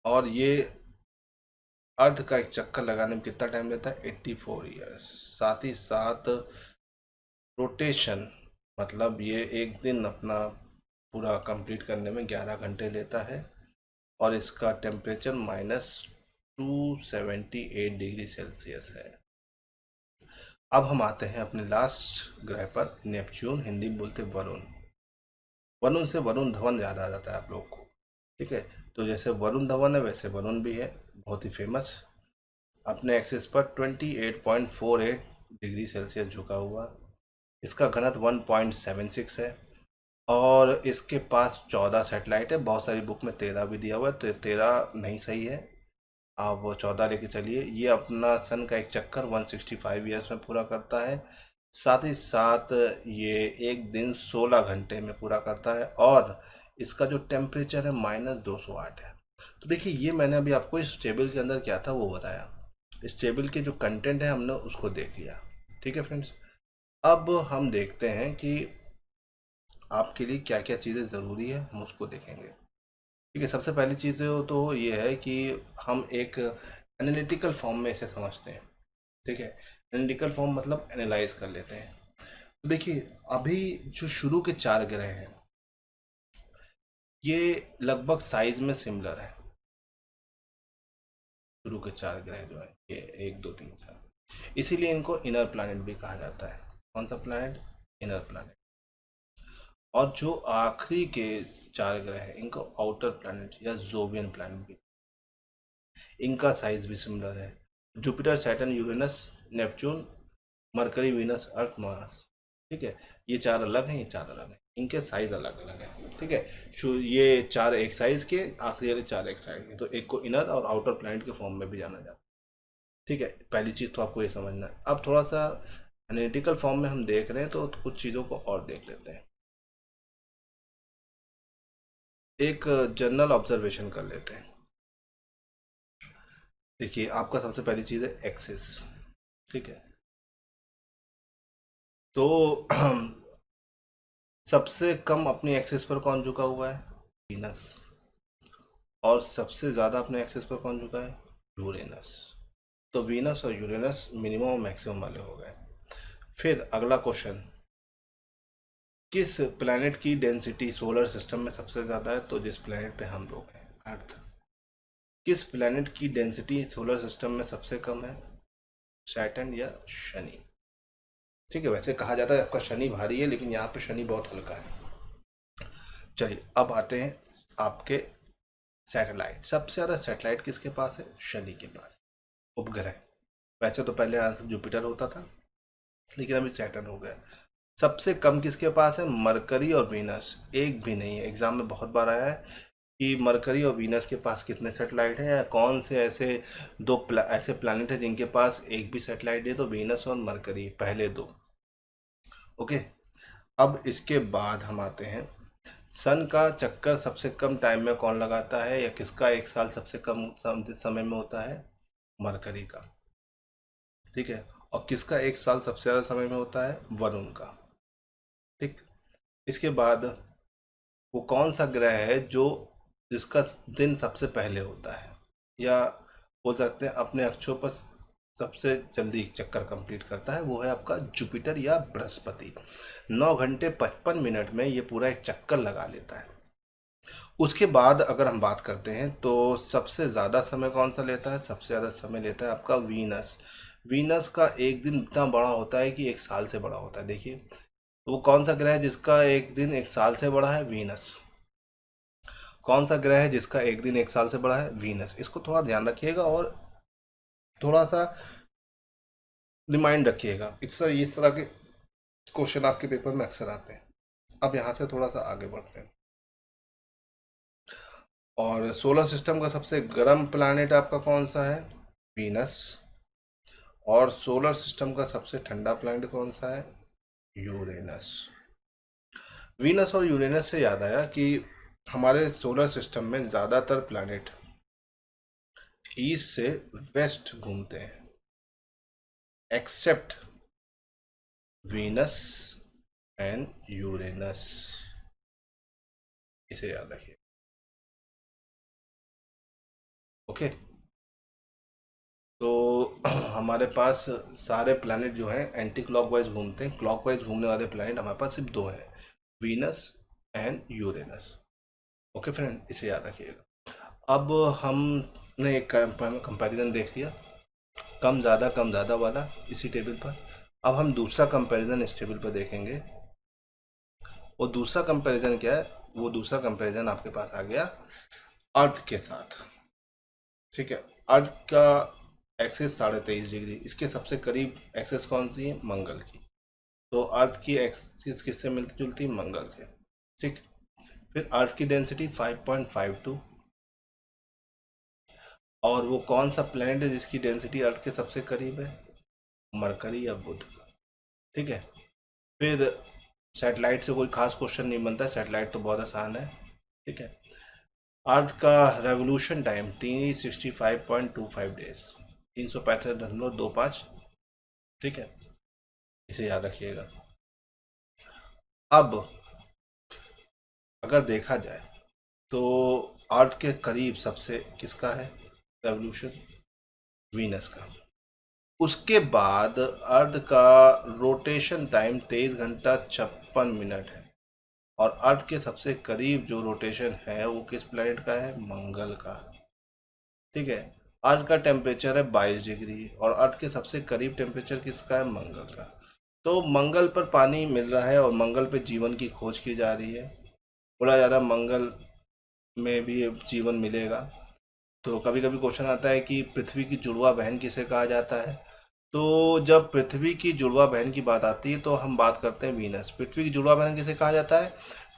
और ये अर्थ का एक चक्कर लगाने में कितना टाइम लेता है? 84 ईयर्स। साथ ही साथ रोटेशन, मतलब ये एक दिन अपना पूरा कंप्लीट करने में 11 घंटे लेता है। और इसका टेम्परेचर -278 डिग्री सेल्सियस है। अब हम आते हैं अपने लास्ट ग्रह पर, नेपच्यून, हिंदी में बोलते वरुण। वरुण से वरुण धवन याद आ जाता है आप लोग को। ठीक है। तो जैसे वरुण धवन है वैसे वरुण भी है, बहुत ही फेमस। अपने एक्सिस पर 28.48 डिग्री सेल्सियस झुका हुआ। इसका घनत्व 1.76 है। और इसके पास 14 सैटेलाइट है। बहुत सारी बुक में 13 भी दिया हुआ है, तो 13 नहीं सही है, आप वो 14 लेके चलिए। ये अपना सन का एक चक्कर 165 ईयर्स में पूरा करता है। साथ ही साथ ये एक दिन 16 घंटे में पूरा करता है। और इसका जो टेम्परेचर है -208 है। तो देखिए, ये मैंने अभी आपको इस टेबल के अंदर क्या था वो बताया। इस टेबल के जो कंटेंट है हमने उसको देख लिया। ठीक है फ्रेंड्स। अब हम देखते हैं कि आपके लिए क्या क्या चीज़ें ज़रूरी है, हम उसको देखेंगे। ठीक है। सबसे पहली चीज़ तो ये है कि हम एक एनालिटिकल फॉर्म में इसे समझते हैं। ठीक है। एनालिटिकल फॉर्म मतलब एनालाइज कर लेते हैं। तो देखिए, अभी जो शुरू के 4 ग्रह हैं ये लगभग साइज में सिमिलर है। शुरू के 4 ग्रह जो है ये 1 2 3 4, इसीलिए इनको इनर प्लैनेट भी कहा जाता है। कौन सा प्लैनेट? Inner planet. और जो आखिरी के 4 ग्रह हैं इनको आउटर प्लैनेट या जोवियन प्लैनेट भी। इनका साइज भी सिमिलर है। Jupiter, Saturn, Uranus, Neptune, Mercury, Venus, Earth, Mars. ठीक है। ये 4 अलग हैं, ये 4 अलग हैं, इनके साइज अलग अलग हैं। ठीक है। ये 4 एक साइज के, आखिरी वाले 4 एक साइड के, तो एक को इनर और आउटर प्लैनेट के फॉर्म में भी जाना जाता है। ठीक है। पहली चीज़ तो आपको ये समझना है। अब थोड़ा सा एनालिटिकल फॉर्म में हम देख रहे हैं तो कुछ चीज़ों को और देख लेते हैं। एक जनरल ऑब्जर्वेशन कर लेते हैं। देखिए, आपका सबसे पहली चीज़ है एक्सिस। ठीक है। तो सबसे कम अपनी एक्सिस पर कौन झुका हुआ है? वीनस। और सबसे ज़्यादा अपने एक्सिस पर कौन झुका है? यूरेनस। तो वीनस और यूरेनस मिनिमम और मैक्सिमम वाले हो गए। फिर अगला क्वेश्चन, किस प्लैनेट की डेंसिटी सोलर सिस्टम में सबसे ज़्यादा है? तो जिस प्लैनेट पे हम लोग हैं, अर्थ। किस प्लैनेट की डेंसिटी सोलर सिस्टम में सबसे कम है? सैटर्न या शनि। ठीक है। वैसे कहा जाता है आपका शनि भारी है, लेकिन यहाँ पे शनि बहुत हल्का है। चलिए, अब आते हैं आपके सैटेलाइट। सबसे ज़्यादा सैटेलाइट किसके पास है? शनि के पास। उपग्रह। वैसे तो पहले आंसर जुपिटर होता था, लेकिन अभी सैटर्न हो गया। सबसे कम किसके पास है? मरकरी और वीनस। एक भी नहीं है। एग्जाम में बहुत बार आया है कि मरकरी और वीनस के पास कितने सैटेलाइट हैं, या कौन से ऐसे ऐसे प्लैनेट है जिनके पास एक भी सैटेलाइट है? तो वीनस और मरकरी पहले 2। ओके। अब इसके बाद हम आते हैं, सन का चक्कर सबसे कम टाइम में कौन लगाता है, या किसका एक साल सबसे कम समय में होता है? मरकरी का। ठीक है। और किसका एक साल सबसे ज़्यादा समय में होता है? वरुण का। ठीक। इसके बाद वो कौन सा ग्रह है जो जिसका दिन सबसे पहले होता है, या बोल सकते हैं अपने अक्षों पर सबसे जल्दी चक्कर कंप्लीट करता है? वो है आपका जुपिटर या बृहस्पति। 9 घंटे 55 मिनट में ये पूरा एक चक्कर लगा लेता है। उसके बाद अगर हम बात करते हैं तो सबसे ज़्यादा समय कौन सा लेता है? सबसे ज़्यादा समय लेता है आपका वीनस। वीनस का एक दिन इतना बड़ा होता है कि एक साल से बड़ा होता है। देखिए, तो वो कौन सा ग्रह है जिसका एक दिन एक साल से बड़ा है? वीनस। कौन सा ग्रह है जिसका एक दिन एक साल से बड़ा है? वीनस। इसको थोड़ा ध्यान रखिएगा और थोड़ा सा रिमाइंड रखिएगा, इस तरह के क्वेश्चन आपके पेपर में अक्सर आते हैं। अब यहाँ से थोड़ा सा आगे बढ़ते हैं। और सोलर सिस्टम का सबसे गर्म प्लैनेट आपका कौन सा है? वीनस। और सोलर सिस्टम का सबसे ठंडा प्लैनेट कौन सा है? यूरेनस। वीनस और यूरेनस से याद आया कि हमारे सोलर सिस्टम में ज़्यादातर प्लैनेट ईस्ट से वेस्ट घूमते हैं, एक्सेप्ट वीनस एंड यूरेनस। इसे याद रखिए। ओके। तो हमारे पास सारे प्लैनेट जो हैं एंटी क्लॉकवाइज घूमते हैं। क्लॉकवाइज घूमने वाले प्लैनेट हमारे पास सिर्फ दो हैं, Venus and Uranus. Okay friend, इसे याद रखिएगा। अब हमने एक कंपैरिजन देख लिया, कम ज़्यादा वाला इसी टेबल पर। अब हम दूसरा कंपैरिजन इस टेबल पर देखेंगे। और दूसरा कंपैरिजन क्या है? वो दूसरा कंपैरिजन आपके पास आ गया अर्थ के साथ। ठीक है, अर्थ का एक्सिस 23.5 डिग्री, इसके सबसे करीब एक्सिस कौन सी है? मंगल की। तो अर्थ की एक्सिस किससे मिलती जुलती? मंगल से। ठीक। फिर अर्थ की डेंसिटी 5.52। और वो कौन सा प्लैनेट है जिसकी डेंसिटी अर्थ के सबसे करीब है? मरकरी या बुध। ठीक है। फिर सैटेलाइट से कोई खास क्वेश्चन नहीं बनता, सैटेलाइट तो बहुत आसान है। ठीक है। अर्थ का रेवोल्यूशन टाइम 365.25 डेज, 365.25। ठीक है, इसे याद रखिएगा। अब अगर देखा जाए तो अर्थ के करीब सबसे किसका है रेवोल्यूशन? वीनस का। उसके बाद अर्थ का रोटेशन टाइम 23 घंटा 56 मिनट है। और अर्थ के सबसे करीब जो रोटेशन है वो किस प्लेनेट का है? मंगल का। ठीक है। अर्थ का टेम्परेचर है 22 डिग्री और अर्थ के सबसे करीब टेम्परेचर किसका है? मंगल का। तो मंगल पर पानी मिल रहा है और मंगल पे जीवन की खोज की जा रही है। बोला जा रहा है मंगल में भी जीवन मिलेगा। तो कभी कभी क्वेश्चन आता है कि पृथ्वी की जुड़वा बहन किसे कहा जाता है? तो जब पृथ्वी की जुड़वा बहन की बात आती है तो हम बात करते हैं वीनस। पृथ्वी की जुड़वा बहन किसे कहा जाता है?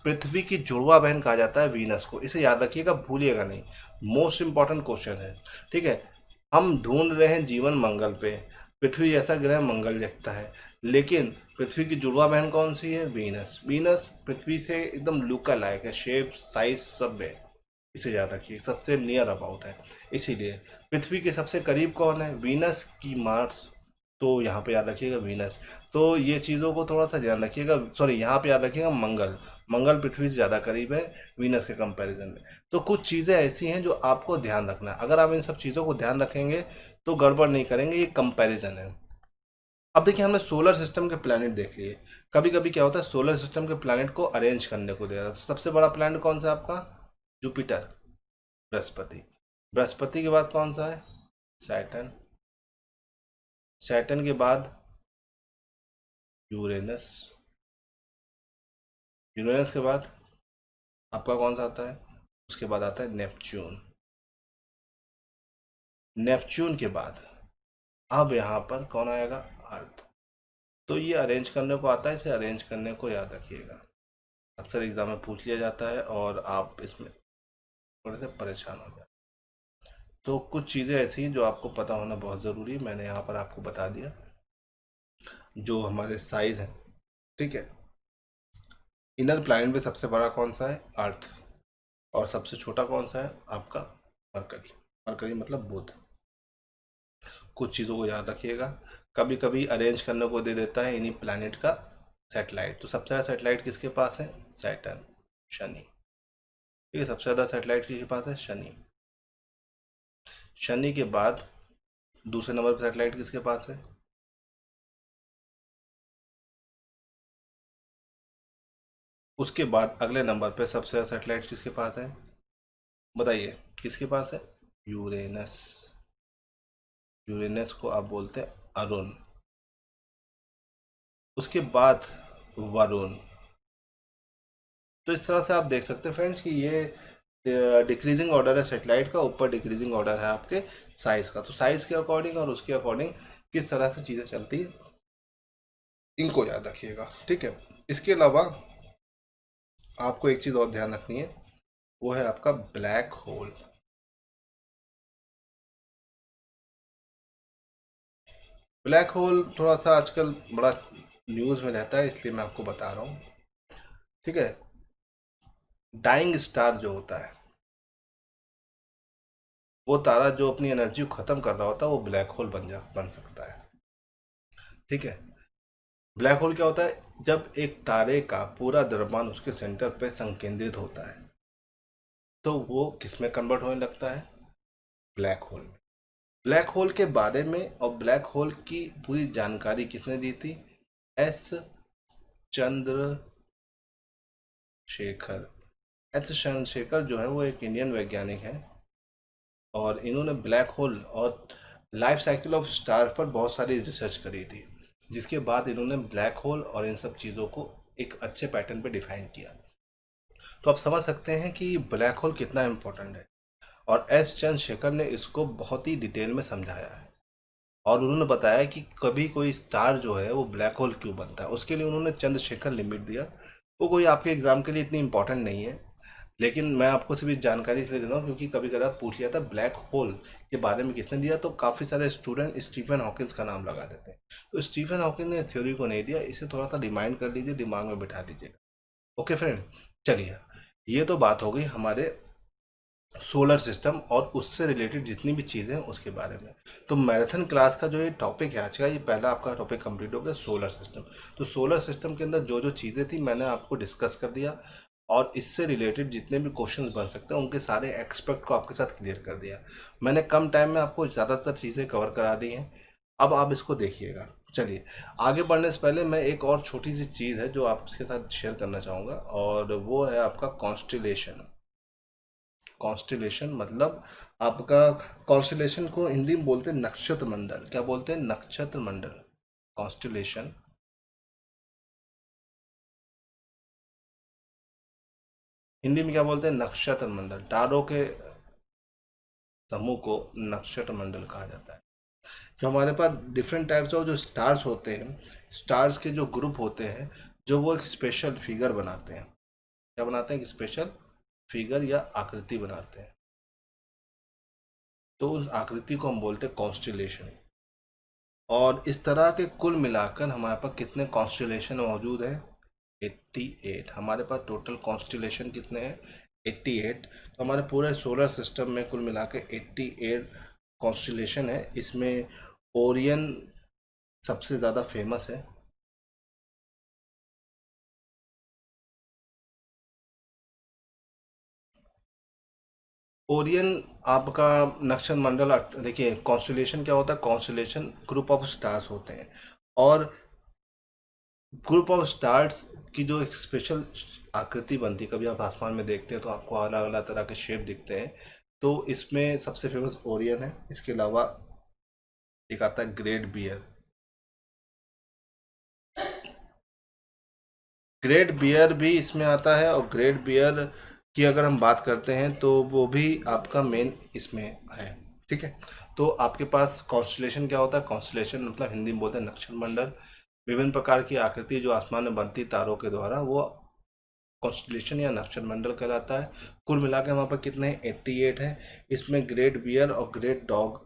पृथ्वी की जुड़वा बहन कहा जाता है वीनस को। इसे याद रखिएगा, भूलिएगा नहीं, मोस्ट इंपॉर्टेंट क्वेश्चन है। ठीक है। हम ढूंढ रहे हैं जीवन मंगल पे, पृथ्वी जैसा ग्रह मंगल जगता है, लेकिन पृथ्वी की जुड़वा बहन कौन सी है? वीनस। वीनस पृथ्वी से एकदम लुका लायक है, शेप साइज सब में। इसे याद रखिए, सबसे नियर अबाउट है। इसीलिए पृथ्वी के सबसे करीब कौन है? वीनस की मार्स। तो यहाँ पे याद रखिएगा वीनस। तो ये चीज़ों को थोड़ा सा ध्यान रखिएगा। सॉरी, यहाँ पे याद रखिएगा मंगल। मंगल पृथ्वी से ज़्यादा करीब है वीनस के कंपैरिजन में। तो कुछ चीज़ें ऐसी हैं जो आपको ध्यान रखना है। अगर आप इन सब चीज़ों को ध्यान रखेंगे तो गड़बड़ नहीं करेंगे। ये कंपैरिजन है। अब देखिए, हमने सोलर सिस्टम के प्लैनेट देख लिए। कभी कभी क्या होता है, सोलर सिस्टम के प्लैनेट को अरेंज करने को दिया जाता है। तो सबसे बड़ा प्लैनेट कौन सा है आपका? जुपिटर, बृहस्पति। बृहस्पति के बाद कौन सा है? सैटर्न। सैटर्न के बाद यूरेनस। यूरेनस के बाद आपका कौन सा आता है? उसके बाद आता है नेपच्यून। नेपच्यून के बाद अब यहाँ पर कौन आएगा? अर्थ। तो ये अरेंज करने को आता है, इसे अरेंज करने को याद रखिएगा। अक्सर एग्जाम में पूछ लिया जाता है और आप इसमें थोड़े से परेशान हो जाते। तो कुछ चीज़ें ऐसी हैं जो आपको पता होना बहुत ज़रूरी है, मैंने यहाँ पर आपको बता दिया। जो हमारे साइज हैं, ठीक है। इनर प्लैनेट में सबसे बड़ा कौन सा है? अर्थ। और सबसे छोटा कौन सा है आपका? मरकरी। मरकरी मतलब बुध। कुछ चीज़ों को याद रखिएगा। कभी कभी अरेंज करने को दे देता है इन्हीं प्लैनेट का सैटेलाइट। तो सबसे ज़्यादा सैटेलाइट किसके पास है? सैटर्न, शनि। ठीक है, सबसे ज़्यादा सैटेलाइट किसके पास है? शनि। शनि के बाद दूसरे नंबर पर सैटेलाइट किसके पास है? उसके बाद अगले नंबर पे सबसे ज़्यादा सैटेलाइट किसके पास है? बताइए किसके पास है? यूरेनस। यूरेनस को आप बोलते हैं अरुण। उसके बाद वरुण। तो इस तरह से आप देख सकते हैं फ्रेंड्स कि ये डिक्रीजिंग ऑर्डर है सैटेलाइट का, ऊपर डिक्रीजिंग ऑर्डर है आपके साइज का। तो साइज के अकॉर्डिंग और उसके अकॉर्डिंग किस तरह से चीज़ें चलती है, इनको याद रखिएगा, ठीक है। इसके अलावा आपको एक चीज़ और ध्यान रखनी है, वो है आपका ब्लैक होल। ब्लैक होल थोड़ा सा आजकल बड़ा न्यूज़ में रहता है, इसलिए मैं आपको बता रहा हूँ, ठीक है। डाइंग स्टार जो होता है, वो तारा जो अपनी एनर्जी को ख़त्म कर रहा होता है, वो ब्लैक होल बन सकता है, ठीक है। ब्लैक होल क्या होता है, जब एक तारे का पूरा द्रव्यमान उसके सेंटर पे संकेंद्रित होता है, तो वो किस में कन्वर्ट होने लगता है, ब्लैक होल में। ब्लैक होल के बारे में और ब्लैक होल की पूरी जानकारी किसने दी थी, एस चंद्रशेखर। एस चंद्रशेखर जो है वो एक इंडियन वैज्ञानिक है, और इन्होंने ब्लैक होल और लाइफ साइकिल ऑफ स्टार पर बहुत सारी रिसर्च करी थी, जिसके बाद इन्होंने ब्लैक होल और इन सब चीज़ों को एक अच्छे पैटर्न पे डिफाइन किया। तो आप समझ सकते हैं कि ब्लैक होल कितना इम्पोर्टेंट है, और एस चंद्रशेखर ने इसको बहुत ही डिटेल में समझाया है, और उन्होंने बताया कि कभी कोई स्टार जो है वो ब्लैक होल क्यों बनता है। उसके लिए उन्होंने चंद्रशेखर लिमिट दिया, वो कोई आपके एग्जाम के लिए इतनी इंपॉर्टेंट नहीं है, लेकिन मैं आपको सिर्फ इस जानकारी इसलिए दे रहा हूँ क्योंकि कभी कदार पूछ लिया था ब्लैक होल के बारे में किसने दिया, तो काफ़ी सारे स्टूडेंट स्टीफन हॉकिंस का नाम लगा देते हैं। तो स्टीफन हॉकिंस ने इस थ्योरी को नहीं दिया, इसे थोड़ा सा रिमाइंड कर लीजिए, दिमाग में बिठा लीजिएगा। ओके फ्रेंड, चलिए, ये तो बात हो गई हमारे सोलर सिस्टम और उससे रिलेटेड जितनी भी चीज़ें हैं उसके बारे में। तो मैराथन क्लास का जो ये टॉपिक है आज का, ये पहला आपका टॉपिक कंप्लीट हो गया, सोलर सिस्टम। तो सोलर सिस्टम के अंदर जो जो चीज़ें थी मैंने आपको डिस्कस कर दिया, और इससे रिलेटेड जितने भी क्वेश्चंस बन सकते हैं उनके सारे एक्सपेक्ट को आपके साथ क्लियर कर दिया। मैंने कम टाइम में आपको ज़्यादातर चीज़ें कवर करा दी हैं, अब आप इसको देखिएगा। चलिए, आगे बढ़ने से पहले मैं एक और छोटी सी चीज़ है जो आपके साथ शेयर करना चाहूँगा, और वो है आपका कॉन्स्टिलेशन। कॉन्स्टिलेशन मतलब आपका, कॉन्स्टिलेशन को हिंदी में बोलते हैं नक्षत्र मंडल। क्या बोलते हैं, नक्षत्र मंडल, कॉन्स्टिलेशन। हिंदी में क्या बोलते हैं, नक्षत्र मंडल। तारों के समूह को नक्षत्र मंडल कहा जाता है। जो हमारे पास डिफरेंट टाइप्स ऑफ जो स्टार्स होते हैं, स्टार्स के जो ग्रुप होते हैं, जो वो एक स्पेशल फिगर बनाते हैं। क्या बनाते हैं, एक स्पेशल फिगर या आकृति बनाते हैं, तो उस आकृति को हम बोलते हैं कॉन्स्टिलेशन। और इस तरह के कुल मिलाकर हमारे पास कितने कॉन्स्टिलेशन मौजूद है, 88। हमारे पास टोटल कॉन्स्टिलेशन कितने हैं, 88। तो हमारे पूरे सोलर सिस्टम में कुल मिला के 88 कॉन्स्टिलेशन है। इसमें ओरियन सबसे ज़्यादा फेमस है। ओरियन आपका नक्षत्र मंडल, देखिए कॉन्स्टिलेशन क्या होता है, कॉन्स्टिलेशन ग्रुप ऑफ स्टार्स होते हैं, और ग्रुप ऑफ स्टार्स की जो एक स्पेशल आकृति बनती है, कभी आप आसमान में देखते हैं तो आपको अलग अलग तरह के शेप दिखते हैं। तो इसमें सबसे फेमस ओरियन है। इसके अलावा एक आता है ग्रेट बियर। ग्रेट बियर भी इसमें आता है, और ग्रेट बियर की अगर हम बात करते हैं तो वो भी आपका मेन इसमें है, ठीक है। तो आपके पास कॉन्स्टलेशन क्या होता है, कॉन्स्टलेशन मतलब हिंदी में बोलते हैं नक्षत्र मंडल। विभिन्न प्रकार की आकृति जो आसमान में बनती तारों के द्वारा, वो कॉन्स्टलेशन या नक्षत्र मंडल कहलाता है। कुल मिला के हमारे पास कितने हैं, 88 है। इसमें ग्रेट बियर और ग्रेट डॉग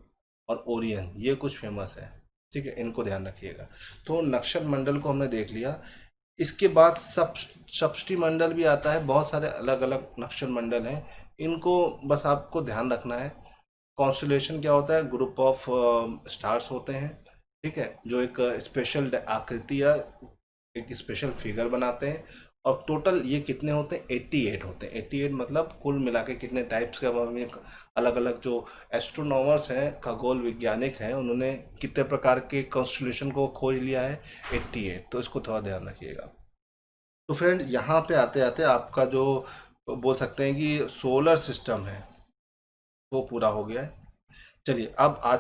और ओरियन, ये कुछ फेमस है, ठीक है, इनको ध्यान रखिएगा। तो नक्षत्र मंडल को हमने देख लिया। इसके बाद सप्तर्षि मंडल भी आता है, बहुत सारे अलग अलग नक्षत्र मंडल हैं, इनको बस आपको ध्यान रखना है। कॉन्स्टलेशन क्या होता है, ग्रुप ऑफ स्टार्स होते हैं, ठीक है, जो एक स्पेशल आकृति या एक स्पेशल फिगर बनाते हैं। और टोटल ये कितने होते हैं, 88 होते हैं। 88 मतलब कुल मिला के कितने टाइप्स का, अलग अलग जो एस्ट्रोनॉमर्स हैं, खगोल वैज्ञानिक हैं, उन्होंने कितने प्रकार के कॉन्स्टलेशन को खोज लिया है, 88। तो इसको थोड़ा ध्यान रखिएगा। तो फ्रेंड, यहाँ पे आते आते आपका जो बोल सकते हैं कि सोलर सिस्टम है वो पूरा हो गया है। चलिए, अब आज